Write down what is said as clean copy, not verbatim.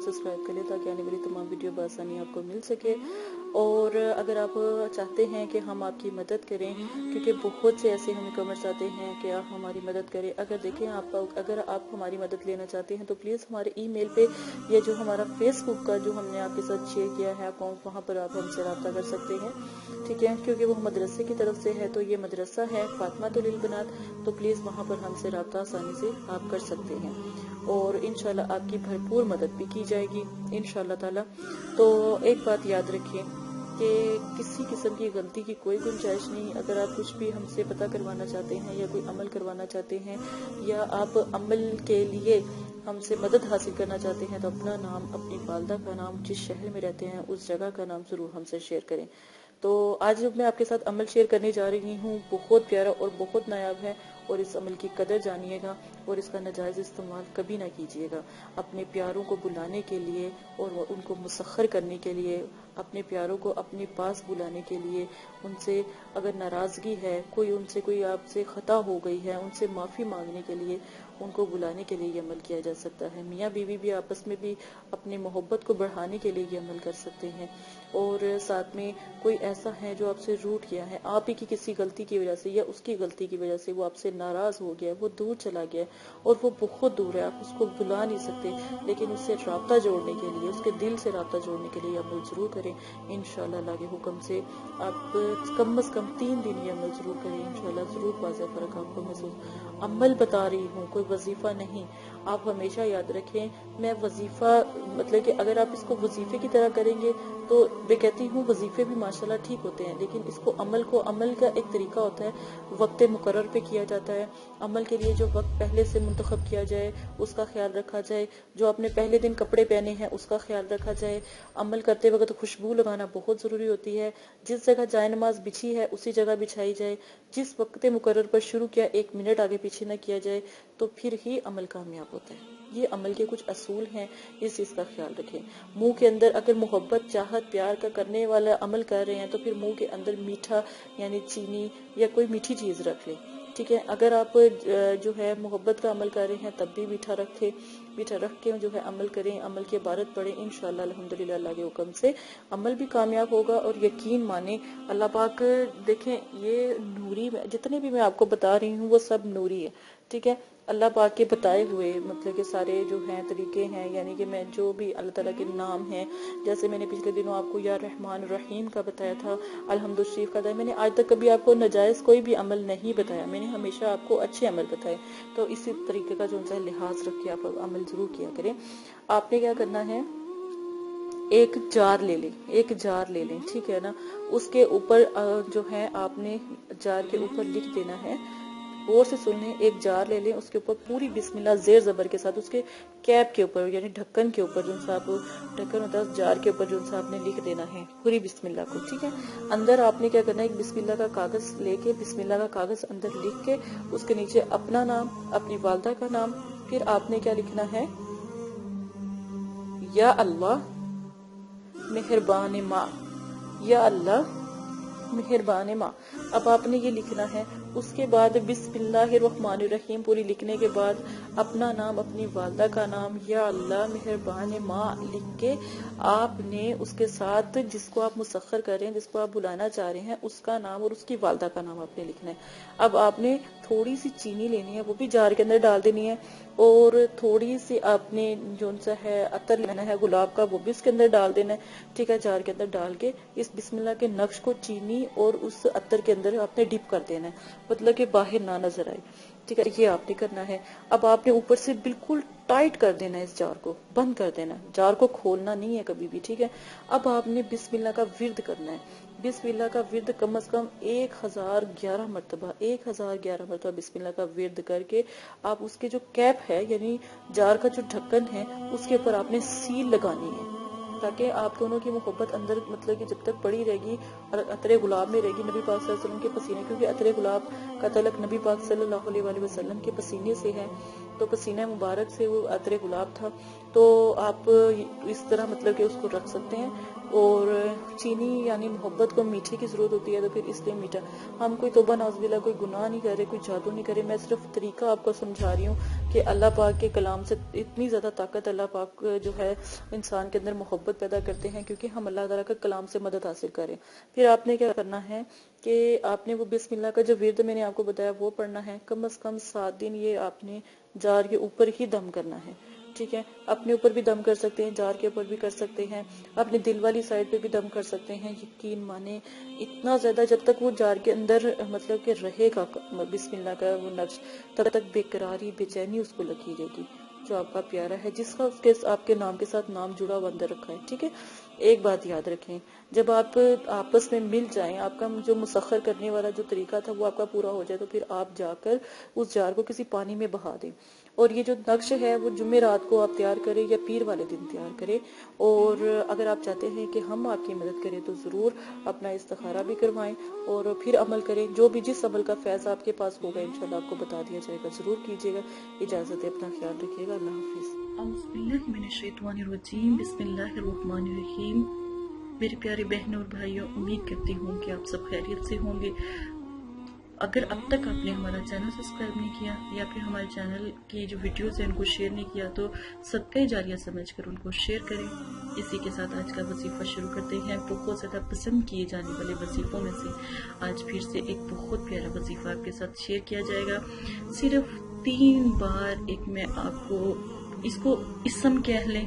Subscribe कर लें ताकि आने वाली तमाम वीडियो बआसानी आपको मिल सके। और अगर आप चाहते हैं कि हम आपकी मदद करें, क्योंकि बहुत से ऐसे हमें कमेंट्स आते हैं कि आप हमारी मदद करें, अगर देखें अगर आप हमारी मदद लेना चाहते हैं तो प्लीज़ हमारे ईमेल पे या जो हमारा फेसबुक का जो हमने आपके साथ शेयर किया है अकाउंट, वहाँ पर आप हमसे रब्ता कर सकते हैं, ठीक है। क्योंकि वो मदरसे की तरफ से है, तो ये मदरसा है फातिमातुल इल्बनात, तो प्लीज़ वहाँ पर हमसे रब्ता आसानी से आप कर सकते हैं और इंशाल्लाह आपकी भरपूर मदद भी की जाएगी इंशाल्लाह ताला। तो एक बात याद रखें कि किसी किस्म की गलती की कोई गुंजाइश नहीं। अगर आप कुछ भी हमसे पता करवाना चाहते हैं या कोई अमल करवाना चाहते हैं या आप अमल के लिए हमसे मदद हासिल करना चाहते हैं तो अपना नाम, अपनी वालदा का नाम, जिस शहर में रहते हैं उस जगह का नाम ज़रूर हमसे शेयर करें। तो आज मैं आपके साथ अमल शेयर करने जा रही हूँ, बहुत प्यारा और बहुत नायाब है, और इस अमल की कदर जानिएगा और इसका नाजायज़ इस्तेमाल कभी ना कीजिएगा। अपने प्यारों को बुलाने के लिए और उनको मुसख्खर करने के लिए, अपने प्यारों को अपने पास बुलाने के लिए, उनसे अगर नाराज़गी है, कोई आपसे खता हो गई है, उनसे माफ़ी मांगने के लिए, उनको बुलाने के लिए ये अमल किया जा सकता है। मियाँ बीवी भी आपस में भी अपनी मोहब्बत को बढ़ाने के लिए ये अमल कर सकते हैं। और साथ में कोई ऐसा है जो आपसे रूठ गया है, आप ही की किसी गलती की वजह से या उसकी गलती की वजह से वो आपसे नाराज हो गया, वो दूर चला गया और वो बहुत दूर है, आप उसको बुला नहीं सकते, लेकिन उससे राब्ता जोड़ने के लिए, उसके दिल से राब्ता जोड़ने के लिए अमल जरूर करें इंशाल्लाह। अल्लाह के हुक्म से आप कम से कम 3 दिन ये अमल जरूर करें, इंशाल्लाह जरूर वाज़ेह फर्क आपको महसूस। अमल बता रही हूँ, कोई वजीफा नहीं। आप हमेशा याद रखें, मैं वजीफा मतलब कि अगर आप इसको वजीफे की तरह करेंगे तो मैं कहती हूँ वजीफे भी माशाल्लाह ठीक होते हैं, लेकिन इसको अमल का एक तरीका होता है, वक्त मुकर्रर पे किया जाता है। अमल के लिए जो वक्त पहले से मुंतखब किया जाए उसका ख्याल रखा जाए, जो आपने पहले दिन कपड़े पहने हैं उसका ख्याल रखा जाए। अमल करते वक्त खुशबू लगाना बहुत ज़रूरी होती है, जिस जगह जाए नमाज बिछी है उसी जगह बिछाई जाए, जिस वक्त मुकर्रर पर शुरू किया 1 मिनट आगे पीछे न किया जाए, तो फिर ही अमल कामयाब होता है। ये अमल के कुछ असूल हैं, इस चीज़ का ख्याल रखें। मुंह के अंदर अगर मोहब्बत, चाहत, प्यार का करने वाला अमल कर रहे हैं तो फिर मुंह के अंदर मीठा यानी चीनी या कोई मीठी चीज़ रख लें, ठीक है। अगर आप जो है मोहब्बत का अमल कर रहे हैं तब भी मीठा रख के जो है अमल करें, अमल की इबारत पढ़ें, इंशाअल्लाह अल्हम्दुलिल्लाह अल्लाह के हुक्म से अमल भी कामयाब होगा। और यकीन माने अल्लाह पाक, देखें ये नूरी, जितने भी मैं आपको बता रही हूँ वो सब नूरी है, ठीक है। अल्लाह पाक के बताए हुए मतलब कि सारे जो हैं तरीके हैं, यानी कि मैं जो भी अल्लाह ताला के नाम हैं, जैसे मैंने पिछले दिनों आपको या रहमान रहीम का बताया था, अल्हम्दुल शरीफ का बताया, मैंने आज तक कभी आपको नाजायज़ कोई भी अमल नहीं बताया, मैंने हमेशा आपको अच्छे अमल बताए। तो इसी तरीके का जो उनका लिहाज रख के आप अमल जरूर किया करें। आपने क्या करना है, एक जार ले लें, ठीक है ना। उसके ऊपर जो है आपने जार के ऊपर लिख देना है, गौर से सुन लें, एक जार ले लें, उसके ऊपर पूरी बिस्मिल्लाह ज़ेर ज़बर के साथ, उसके कैप के ऊपर यानी ढक्कन के ऊपर जो सा ढक्कन होता है जार के ऊपर जो सा आपने लिख देना है पूरी बिस्मिल्लाह को, ठीक है। अंदर आपने क्या करना है, एक बिस्मिल्लाह का कागज लेके बिस्मिल्लाह का कागज अंदर लिख के उसके नीचे अपना नाम, अपनी वालदा का नाम, फिर आपने क्या लिखना है, या अल्लाह मेहरबान माँ, या अल्लाह मेहरबान माँ। अब आपने ये लिखना है। उसके बाद बिस्मिल्लाहिर्रहमानिर्रहीम पूरी लिखने के बाद अपना नाम, अपनी वालदा का नाम, या अल्लाह मेहरबान माँ लिख के आपने उसके साथ जिसको आप मुसख्खर कर रहे हैं, जिसको आप बुलाना चाह रहे हैं, उसका नाम और उसकी वालदा का नाम आपने लिखना है। अब आपने थोड़ी सी चीनी लेनी है, वो भी जार के अंदर डाल देनी है, और थोड़ी सी आपने जो सा है अतर लेना है गुलाब का, वो भी इसके अंदर डाल देना है, ठीक है। जार के अंदर डाल के इस बिस्मिल्लाह के नक्श को चीनी और उस अतर के अंदर आपने डिप कर देना है, मतलब कि बाहर ना नजर आए, ठीक है। ये आपने करना है। अब आपने ऊपर से बिल्कुल टाइट कर देना है, इस जार को बंद कर देना है, जार को खोलना नहीं है कभी भी, ठीक है। अब आपने बिस्मिल्लाह का विर्द करना है। बिस्मिल्लाह का विर्द कम से कम 1011 मरतबा बिस्मिल्लाह का विर्द करके आप उसके जो कैप है यानी जार का जो ढक्कन है उसके ऊपर आपने सील लगानी है, ताकि आप दोनों की मोहब्बत अंदर मतलब कि जब तक पड़ी रहेगी और अतरे गुलाब में रहेगी, नबी पाक सल्लल्लाहु अलैहि वसल्लम के पसीने, क्योंकि अतरे गुलाब का तलक नबी पाक सल्लल्लाहु अलैहि वसल्लम के पसीने से है, تو پسینہ مبارک سے وہ عطر گلاب تھا. تو آپ اس طرح مطلب کہ اس کو رکھ سکتے ہیں. اور چینی یعنی محبت کو میٹھے کی ضرورت ہوتی ہے تو پھر اس لیے میٹھا. ہم کوئی توبہ نعوذ باللہ کوئی گناہ نہیں کر رہے, کوئی جادو نہیں کر رہے. میں صرف طریقہ آپ کو سمجھا رہی ہوں کہ اللہ پاک کے کلام سے اتنی زیادہ طاقت اللہ پاک جو ہے انسان کے اندر محبت پیدا کرتے ہیں, کیونکہ ہم اللہ تعالیٰ کا کلام سے مدد حاصل کریں. پھر آپ نے کیا کرنا ہے کہ آپ نے وہ بسم اللہ کا جو ورد میں نے آپ کو بتایا وہ پڑھنا ہے. کم از کم 7 دن یہ آپ نے جار کے اوپر ہی دم کرنا ہے. ٹھیک ہے, اپنے اوپر بھی دم کر سکتے ہیں, جار کے اوپر بھی کر سکتے ہیں, اپنے دل والی سائڈ پہ بھی دم کر سکتے ہیں. یقین مانے اتنا زیادہ جب تک وہ جار کے اندر مطلب کہ رہے گا بسم اللہ کا وہ نقش, تب تک بے قراری بے چینی اس کو لگی رہے گی. جو آپ کا پیارا ہے جس کا اس کے آپ کے نام کے ساتھ نام جڑا ہوا اندر رکھا ہے. ٹھیک ہے, ایک بات یاد رکھیں, جب آپ آپس میں مل جائیں, آپ کا جو مسخر کرنے والا جو طریقہ تھا وہ آپ کا پورا ہو جائے, تو پھر آپ جا کر اس جار کو کسی پانی میں بہا دیں. اور یہ جو نقش ہے وہ جمعہ رات کو آپ تیار کریں یا پیر والے دن تیار کریں. اور اگر آپ چاہتے ہیں کہ ہم آپ کی مدد کریں تو ضرور اپنا استخارہ بھی کروائیں اور پھر عمل کریں. جو بھی جس عمل کا فیض آپ کے پاس ہوگا انشاءاللہ آپ کو بتا دیا جائے گا, ضرور کیجیے گا. اجازت ہے, اپنا خیال رکھیے گا. اللہ حافظ. اعوذ باللہ من الشیطان الرجیم, بسم اللہ الرحمن الرحیم. میرے پیارے بہنوں اور بھائیوں, امید کرتی ہوں کہ آپ سب خیریت سے ہوں گے. اگر اب تک آپ نے ہمارا چینل سبسکرائب نہیں کیا یا پھر ہمارے چینل کی جو ویڈیوز ہیں ان کو شیئر نہیں کیا تو صدقہ جاریہ سمجھ کر ان کو شیئر کریں. اسی کے ساتھ آج کا وظیفہ شروع کرتے ہیں. بہت زیادہ پسند کیے جانے والے وظیفوں میں سے آج پھر سے ایک بہت پیارا وظیفہ آپ کے ساتھ شیئر کیا جائے گا. صرف 3 بار ایک میں آپ کو اس کو اسم کہہ لیں